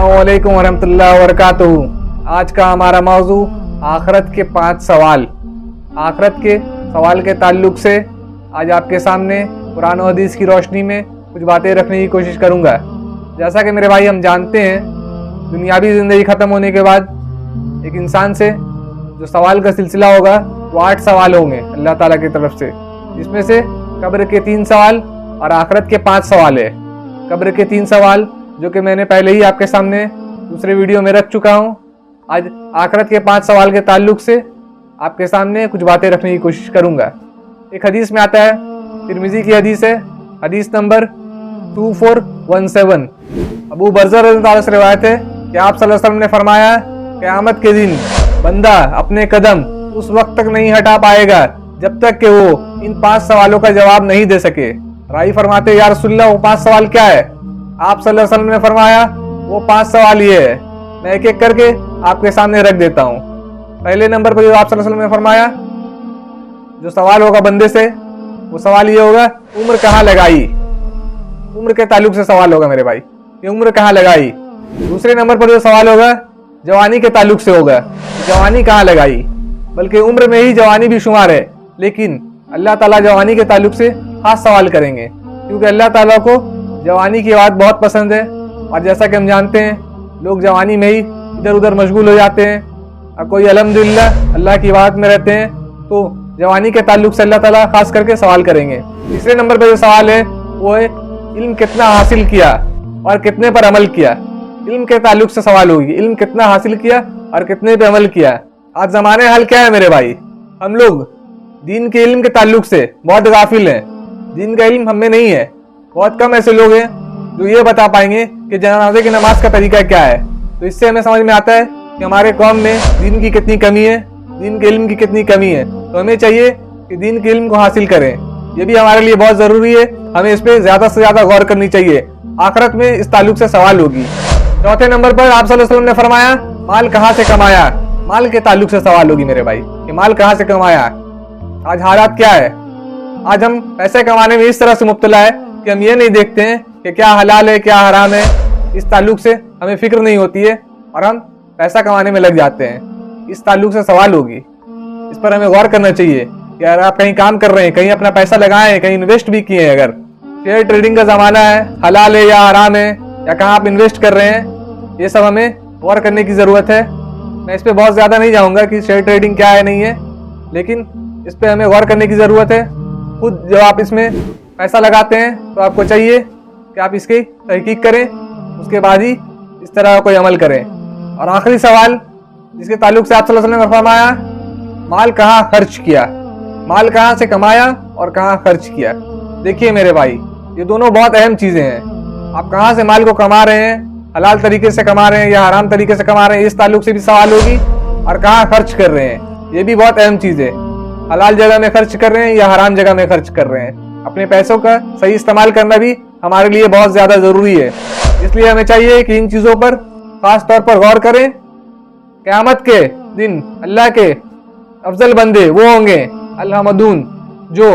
अस्सलामुअलैकुम वरहमतुल्लाहि वबरकातुहू। आज का हमारा मौजू आखरत के 5 सवाल। आखरत के सवाल के ताल्लुक से आज आपके सामने कुरान और हदीस की रोशनी में कुछ बातें रखने की कोशिश करूंगा। जैसा कि मेरे भाई हम जानते हैं, दुनियावी ज़िंदगी ख़त्म होने के बाद एक इंसान से जो सवाल का सिलसिला होगा वो 8 सवाल होंगे अल्लाह ताला की तरफ से, जिसमें से कब्र के 3 सवाल और आखरत के 5 सवाल है। कब्र के 3 सवाल जो कि मैंने पहले ही आपके सामने दूसरे वीडियो में रख चुका हूँ। आज आखरत के 5 सवाल के ताल्लुक से आपके सामने कुछ बातें रखने की कोशिश करूँगा। एक हदीस में आता है, तिरमिज़ी की हदीस है, हदीस नंबर 2417। अबू बर्ज़ा रज़ियल्लाहु अन्हु से रिवायत है कि आप सल्लल्लाहु अलैहि वसल्लम ने फरमाया, क़यामत के दिन बंदा अपने कदम उस वक्त तक नहीं हटा पाएगा जब तक कि वो इन 5 सवालों का जवाब नहीं दे सके। रावी फरमाते, या रसूलल्लाह वो 5 सवाल क्या है? आप सल्लल्लाहु अलैहि वसल्लम ने फरमाया, वो 5 सवाल ये है, मैं एक एक करके आपके सामने रख देता हूँ। पहले नंबर पर जो आप सल्लल्लाहु अलैहि वसल्लम ने फरमाया, जो सवाल होगा बंदे से, वो सवाल ये होगा, उम्र कहाँ लगाई? उम्र के ताल्लुक से सवाल होगा मेरे भाई, ये उम्र कहाँ लगाई। दूसरे नंबर पर जो सवाल होगा जवानी के ताल्लुक से होगा, जवानी कहाँ लगाई। बल्कि उम्र में ही जवानी भी शुमार है, लेकिन अल्लाह ताला जवानी के ताल्लुक से खास सवाल करेंगे, क्योंकि अल्लाह ताला को जवानी की बात बहुत पसंद है। और जैसा कि हम जानते हैं, लोग जवानी में ही इधर उधर मशगूल हो जाते हैं, और कोई अल्हम्दुलिल्लाह अल्लाह की बात में रहते हैं, तो जवानी के ताल्लुक से अल्लाह ताला खास करके सवाल करेंगे। तीसरे नंबर पर जो सवाल है वो है, इल्म कितना हासिल किया और कितने पर अमल किया। इल्म के ताल्लुक से सवाल होगी, इल्म कितना हासिल किया और कितने पे अमल किया। आज ज़माने हाल क्या है मेरे भाई, हम लोग दीन के इल्म के ताल्लुक से बहुत गाफिल हैं। दीन का इल्म हमें नहीं है। बहुत कम ऐसे लोग हैं जो ये बता पाएंगे कि जनाजे की नमाज का तरीका क्या है। तो इससे हमें समझ में आता है कि हमारे कौम में दीन की कितनी कमी है, दीन के इल्म की कितनी कमी है। तो हमें चाहिए कि दीन के इल्म को हासिल करें, ये भी हमारे लिए बहुत ज़रूरी है। हमें इस पर ज़्यादा से ज़्यादा गौर करनी चाहिए। आखिरत में इस ताल्लुक से सवाल होगी। चौथे नंबर पर आप सल्लल्लाहु अलैहि वसल्लम ने फरमाया, माल कहाँ से कमाया। माल के ताल्लुक से सवाल होगी मेरे भाई कि माल कहाँ से कमाया। आज हालात क्या है, आज हम पैसे कमाने में इस तरह से मुब्तला है कि हम ये नहीं देखते हैं कि क्या हलाल है क्या हराम है। इस ताल्लुक से हमें फिक्र नहीं होती है और हम पैसा कमाने में लग जाते हैं। इस ताल्लुक से सवाल होगी, इस पर हमें गौर करना चाहिए कि अगर आप कहीं काम कर रहे हैं, कहीं अपना पैसा लगाए हैं, कहीं इन्वेस्ट भी किए हैं, अगर शेयर ट्रेडिंग का ज़माना है, हलाल है या हराम है, या कहाँ आप इन्वेस्ट कर रहे हैं, ये सब हमें गौर करने की ज़रूरत है। मैं इस पर बहुत ज़्यादा नहीं जाऊँगा कि शेयर ट्रेडिंग क्या है नहीं है, लेकिन इस पर हमें गौर करने की ज़रूरत है। खुद जब आप इसमें पैसा लगाते हैं तो आपको चाहिए कि आप इसकी तहकीक करें, उसके बाद ही इस तरह का कोई अमल करें। और आखिरी सवाल जिसके ताल्लुक से आप सल्लल्लाहु अलैहि वसल्लम ने फरमाया, माल कहाँ खर्च किया। माल कहाँ से कमाया और कहाँ खर्च किया। देखिए मेरे भाई, ये दोनों बहुत अहम चीज़ें हैं। आप कहाँ से माल को कमा रहे हैं, हलाल तरीके से कमा रहे हैं या हराम तरीके से कमा रहे हैं, इस ताल्लुक से भी सवाल होगी। और कहाँ खर्च कर रहे हैं, ये भी बहुत अहम चीज़ है। हलाल जगह में खर्च कर रहे हैं या हराम जगह में खर्च कर रहे हैं। अपने पैसों का सही इस्तेमाल करना भी हमारे लिए बहुत ज़्यादा ज़रूरी है। इसलिए हमें चाहिए कि इन चीज़ों पर ख़ास तौर पर गौर करें। क़यामत के दिन अल्लाह के अफजल बंदे वो होंगे अल-हमदून, जो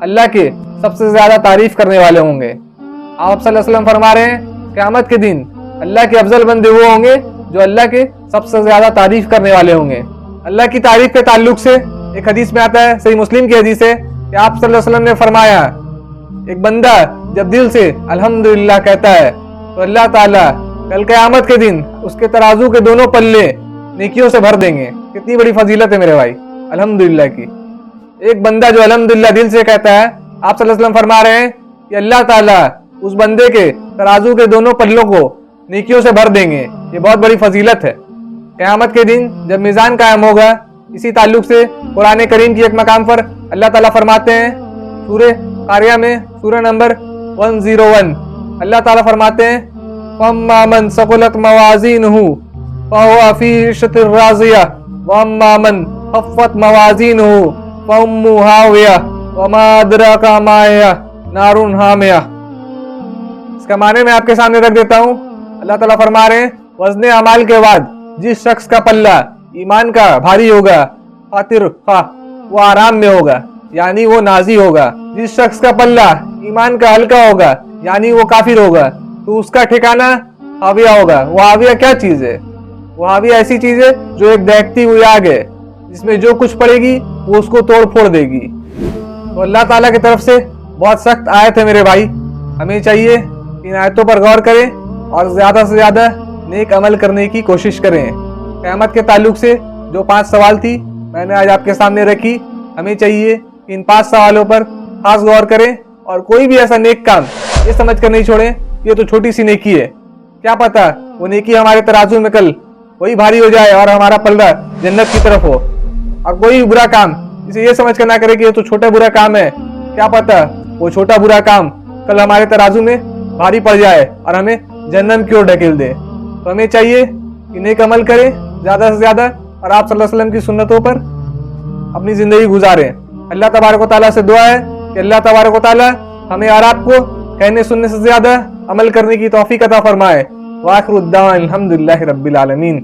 अल्लाह के सबसे ज़्यादा तारीफ़ करने वाले होंगे। आप सल्लल्लाहु अलैहि वसल्लम फरमा रहे हैं, क़यामत के दिन अल्लाह के अफजल बंदे वो होंगे जो अल्लाह के सबसे ज़्यादा तारीफ़ करने वाले होंगे। अल्लाह की तारीफ़ के ताल्लुक से एक हदीस में आता है, सही मुस्लिम की हदीस है, कि आप सल्लल्लाहु अलैहि वसल्लम ने फरमाया, एक बंदा जब दिल से अल्हम्दुलिल्लाह कहता है तो अल्लाह ताला कल क़यामत के दिन उसके तराजू के दोनों पल्ले नेकियों से भर देंगे। कितनी बड़ी फजीलत है मेरे भाई अल्हम्दुलिल्लाह की। एक बंदा जो अल्हम्दुलिल्लाह दिल से कहता है, आप सल्लल्लाहु अलैहि वसल्लम फरमा रहे हैं कि अल्लाह ताला उस बंदे के तराजू के दोनों पल्लों को नेकियों से भर देंगे। ये बहुत बड़ी फजीलत है। क़यामत के दिन जब मीज़ान कायम होगा, इसी ताल्लुक से कुरान करीम की एक मकाम पर अल्लाह ताला फरमाते हैं, सूरह कारिया में सूरह नंबर 101, अल्लाह ताला फरमाते हैं, फअम्मा मन सक़ुलत मवाज़ीनुहु फ़हुव फ़ी इश्तिर राज़िया व अम्मा मन ख़फ़्फ़त मवाज़ीनुहु फ़उम्मुहु हाविया वमा अदराका मा हिया नारुन हामिया। इसका माने मैं आपके सामने रख देता हूँ। अल्लाह ताला फरमा रहे हैं, वज़्न अमाल के बाद जिस शख्स का पल्ला ईमान का भारी होगा, खातिर खा वो आराम में होगा, यानी वो नाजी होगा। जिस शख्स का पल्ला ईमान का हल्का होगा, यानी वो काफिर होगा, तो उसका ठिकाना हाविया होगा। वो हाविया क्या चीज है? वो हाविया ऐसी चीज है जो एक दहकती हुई आग है, जिसमें जो कुछ पड़ेगी वो उसको तोड़ फोड़ देगी। तो अल्लाह ताला की तरफ से बहुत सख्त आयत है मेरे भाई। हमें चाहिए इन आयतों पर गौर करें और ज्यादा से ज्यादा नेक अमल करने की कोशिश करें। क़यामत के ताल्लुक से जो 5 सवाल थी मैंने आज आपके सामने रखी। हमें चाहिए इन 5 सवालों पर खास गौर करें और कोई भी ऐसा नेक काम ये समझ कर नहीं छोड़ें ये तो छोटी सी नेकी है। क्या पता वो नेकी हमारे तराजू में कल वही भारी हो जाए और हमारा पल्ला जन्नत की तरफ हो। और कोई बुरा काम इसे ये समझ कर ना करे कि ये तो छोटा बुरा काम है। क्या पता वो छोटा बुरा काम कल हमारे तराजू में भारी पड़ जाए और हमें जहन्नम की ओर ढकेल दे। तो हमें चाहिए कि नेक अमल करें ज्यादा से ज्यादा और आप सल्लल्लाहु अलैहि वसल्लम की सुन्नतों पर अपनी जिंदगी गुजारें। अल्लाह तबारक व तआला से दुआ है कि अल्लाह तबारक व तआला हमें और आपको कहने सुनने से ज्यादा अमल करने की तौफीक अता फरमाए। व आखिरु दाअवाना अल्हम्दुलिल्लाहि रब्बिल आलमीन।